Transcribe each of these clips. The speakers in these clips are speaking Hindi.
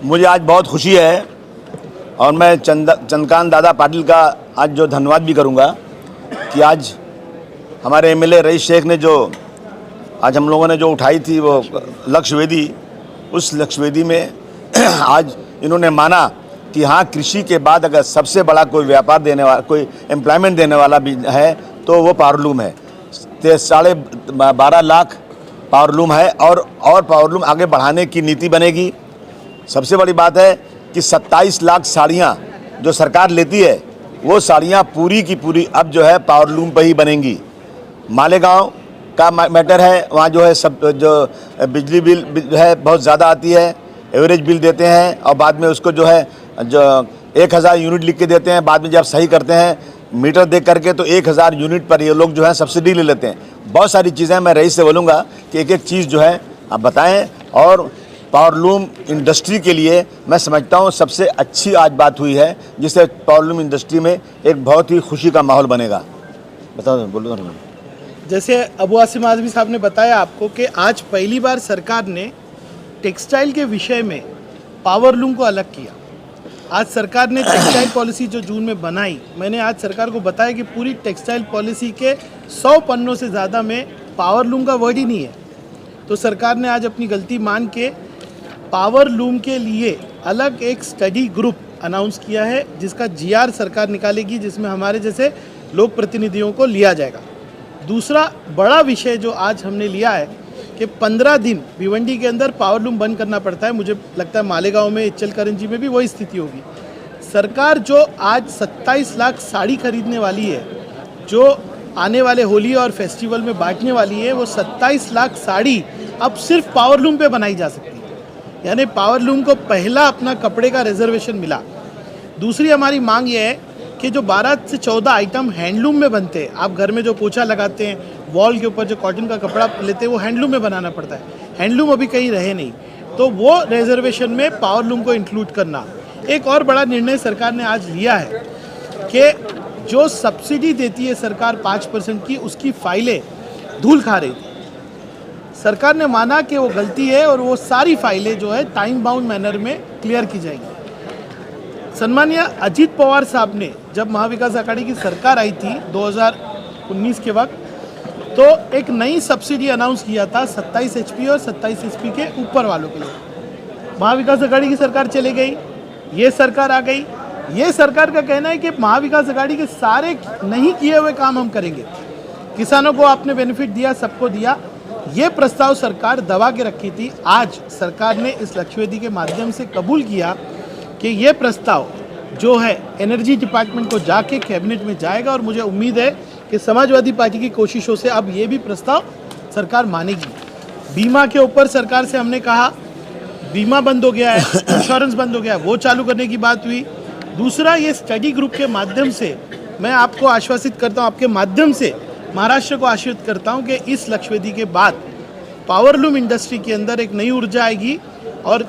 मुझे आज बहुत खुशी है और मैं चंद्रकांत दादा पाटिल का आज जो धन्यवाद भी करूंगा कि आज हमारे एमएलए रईस शेख ने जो आज हम लोगों ने जो उठाई थी वो लक्ष्य वेदी, उस लक्ष्य वेदी में आज इन्होंने माना कि हाँ, कृषि के बाद अगर सबसे बड़ा कोई व्यापार देने वाला, कोई एम्प्लॉयमेंट देने वाला भी है तो वो पावरलूम है। 12.5 लाख पावरलूम है और पावरलूम आगे बढ़ाने की नीति बनेगी। सबसे बड़ी बात है कि 27 लाख साड़ियाँ जो सरकार लेती है वो साड़ियाँ पूरी की पूरी अब जो है पावरलूम पर ही बनेंगी। मालेगांव का मैटर है, वहाँ जो है सब जो बिजली बिल जो है बहुत ज़्यादा आती है, एवरेज बिल देते हैं और बाद में उसको जो है जो 1000 यूनिट लिख के देते हैं, बाद में जब सही करते हैं मीटर देख करके तो 1000 यूनिट पर ये लोग जो है सब्सिडी ले लेते हैं। बहुत सारी चीज़ें मैं रईस से बोलूँगा कि एक एक चीज़ जो है आप बताएं। और पावरलूम इंडस्ट्री के लिए मैं समझता हूँ सबसे अच्छी आज बात हुई है, जिससे पावरलूम इंडस्ट्री में एक बहुत ही खुशी का माहौल बनेगा। बताओ, बोलो। जैसे अबू आसिम आज़मी साहब ने बताया आपको कि आज पहली बार सरकार ने टेक्सटाइल के विषय में पावरलूम को अलग किया। आज सरकार ने टेक्सटाइल पॉलिसी जो जून में बनाई, मैंने आज सरकार को बताया कि पूरी टेक्सटाइल पॉलिसी के 100 पन्नों से ज़्यादा में पावरलूम का वर्ड ही नहीं है। तो सरकार ने आज अपनी गलती मान के पावरलूम के लिए अलग एक स्टडी ग्रुप अनाउंस किया है, जिसका जीआर सरकार निकालेगी, जिसमें हमारे जैसे लोक प्रतिनिधियों को लिया जाएगा। दूसरा बड़ा विषय जो आज हमने लिया है कि 15 दिन भिवंडी के अंदर पावरलूम बंद करना पड़ता है। मुझे लगता है मालेगांव में, इचलकरंजी में भी वही स्थिति होगी। सरकार जो आज 27 लाख साड़ी खरीदने वाली है, जो आने वाले होली और फेस्टिवल में बांटने वाली है, वो 27 लाख साड़ी अब सिर्फ पावरलूम पे बनाई जा सकती है। यानी पावरलूम को पहला अपना कपड़े का रिजर्वेशन मिला। दूसरी हमारी मांग ये है कि जो 12 से 14 आइटम हैंडलूम में बनते हैं, आप घर में जो पोछा लगाते हैं, वॉल के ऊपर जो कॉटन का कपड़ा लेते हैं, वो हैंडलूम में बनाना पड़ता है। हैंडलूम अभी कहीं रहे नहीं, तो वो रिजर्वेशन में पावरलूम को इंक्लूड करना। एक और बड़ा निर्णय सरकार ने आज लिया है कि जो सब्सिडी देती है सरकार 5% की, उसकी फाइलें धूल खा रही थी। सरकार ने माना कि वो गलती है और वो सारी फाइलें जो है टाइम बाउंड मैनर में क्लियर की जाएंगी। सम्मानीय अजीत पवार साहब ने जब महाविकास आघाड़ी की सरकार आई थी 2019 के वक्त, तो एक नई सब्सिडी अनाउंस किया था 27 HP और 27 SP के ऊपर वालों के लिए। महाविकास आघाड़ी की सरकार चली गई, ये सरकार आ गई। ये सरकार का कहना है कि महाविकास आघाड़ी के सारे नहीं किए हुए काम हम करेंगे। किसानों को आपने बेनिफिट दिया, सबको दिया। ये प्रस्ताव सरकार दबा के रखी थी। आज सरकार ने इस लक्ष्य वेदी के माध्यम से कबूल किया कि ये प्रस्ताव जो है एनर्जी डिपार्टमेंट को जाके कैबिनेट में जाएगा और मुझे उम्मीद है कि समाजवादी पार्टी की कोशिशों से अब ये भी प्रस्ताव सरकार मानेगी। बीमा के ऊपर सरकार से हमने कहा, बीमा बंद हो गया है, इंश्योरेंस बंद हो गया है, वो चालू करने की बात हुई। दूसरा, ये स्टडी ग्रुप के माध्यम से मैं आपको आश्वासित करता हूँ, आपके माध्यम से महाराष्ट्र को आश्वस्त करता हूँ कि इस लक्ष्य वेदी के बाद पावरलूम इंडस्ट्री के अंदर एक नई ऊर्जा आएगी। और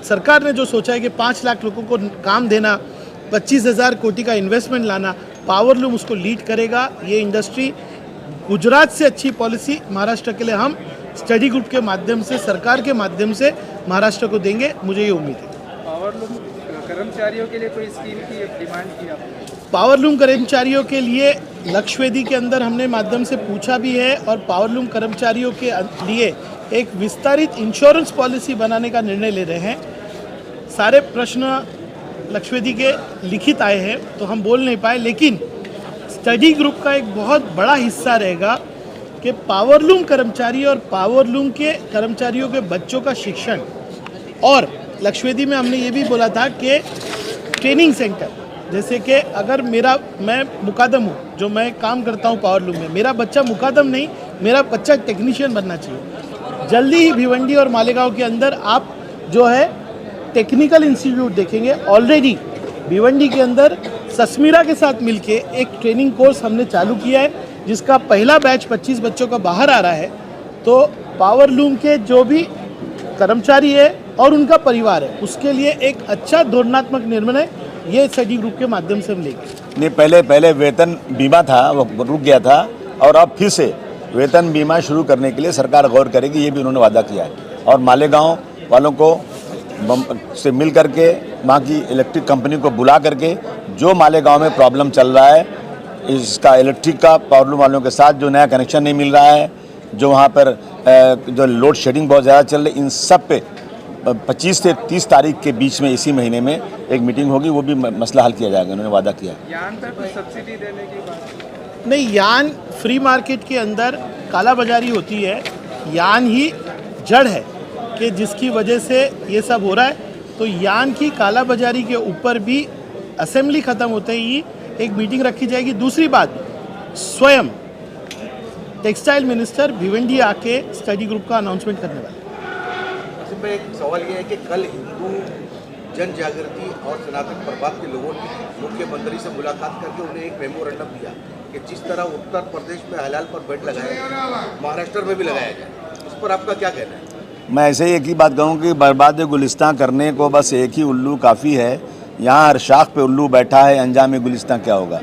सरकार ने जो सोचा है कि 5 लाख लोगों को काम देना, 25,000 कोटी का इन्वेस्टमेंट लाना, पावरलूम उसको लीड करेगा। ये इंडस्ट्री गुजरात से अच्छी पॉलिसी महाराष्ट्र के लिए हम स्टडी ग्रुप के माध्यम से, सरकार के माध्यम से महाराष्ट्र को देंगे, मुझे ये उम्मीद है। पावरलूम कर्मचारियों के लिए कोई स्कीम की डिमांड की आपने? पावरलूम कर्मचारियों के लिए लक्ष्य वेदी के अंदर हमने माध्यम से पूछा भी है और पावरलूम कर्मचारियों के लिए एक विस्तारित इंश्योरेंस पॉलिसी बनाने का निर्णय ले रहे हैं। सारे प्रश्न लक्ष्य वेदी के लिखित आए हैं तो हम बोल नहीं पाए, लेकिन स्टडी ग्रुप का एक बहुत बड़ा हिस्सा रहेगा कि पावरलूम कर्मचारी और पावरलूम के कर्मचारियों के बच्चों का शिक्षण। और लक्ष्य वेदी में हमने ये भी बोला था कि ट्रेनिंग सेंटर, जैसे कि अगर मैं मुकादम हूँ, जो मैं काम करता हूँ पावरलूम में, मेरा बच्चा मुकादम नहीं, मेरा बच्चा टेक्नीशियन बनना चाहिए। जल्दी ही भिवंडी और मालेगांव के अंदर आप जो है टेक्निकल इंस्टीट्यूट देखेंगे। ऑलरेडी भिवंडी के अंदर सस्मीरा के साथ मिलके एक ट्रेनिंग कोर्स हमने चालू किया है, जिसका पहला बैच 25 बच्चों का बाहर आ रहा है। तो पावरलूम के जो भी कर्मचारी है और उनका परिवार है, उसके लिए एक अच्छा धोरणात्मक निर्णय ये स्टडी ग्रुप के माध्यम से हम लेंगे। नहीं, पहले वेतन बीमा था, वो रुक गया था और अब फिर से वेतन बीमा शुरू करने के लिए सरकार गौर करेगी, ये भी उन्होंने वादा किया है। और मालेगांव वालों को से मिल करके वहाँ की इलेक्ट्रिक कंपनी को बुला करके जो मालेगांव में प्रॉब्लम चल रहा है, इसका इलेक्ट्रिक का प्रॉब्लम वालों के साथ जो नया कनेक्शन नहीं मिल रहा है, जो वहाँ पर जो लोड शेडिंग बहुत ज़्यादा चल रही है, इन सब पे 25 से 30 तारीख के बीच में इसी महीने में एक मीटिंग होगी, वो भी मसला हल किया जाएगा, उन्होंने वादा किया है। यान पर कुछ सब्सिडी देने की बात? नहीं, यान फ्री मार्केट के अंदर कालाबाजारी होती है, यान ही जड़ है कि जिसकी वजह से ये सब हो रहा है। तो यान की कालाबाजारी के ऊपर भी असेंबली ख़त्म होते ही एक मीटिंग रखी जाएगी। दूसरी बात, स्वयं टेक्सटाइल मिनिस्टर भिवंडी आके स्टडी ग्रुप का अनाउंसमेंट करने वाले। इसमें एक सवाल ये है कि कल हिंदू जन जागृति और सनातन प्रभात के लोगों ने मुख्यमंत्री से मुलाकात करके उन्हें एक मेमोरेंडम दिया कि जिस तरह उत्तर प्रदेश में हलाल पर बेड लगाया महाराष्ट्र में भी लगाया जाए, इस पर आपका क्या कहना है? मैं ऐसे ही एक ही बात कहूँ कि बर्बाद गुलिस्तान करने को बस एक ही उल्लू काफ़ी है। यहाँ हर शाख पे उल्लू बैठा है, अंजाम गुलिस्तान क्या होगा।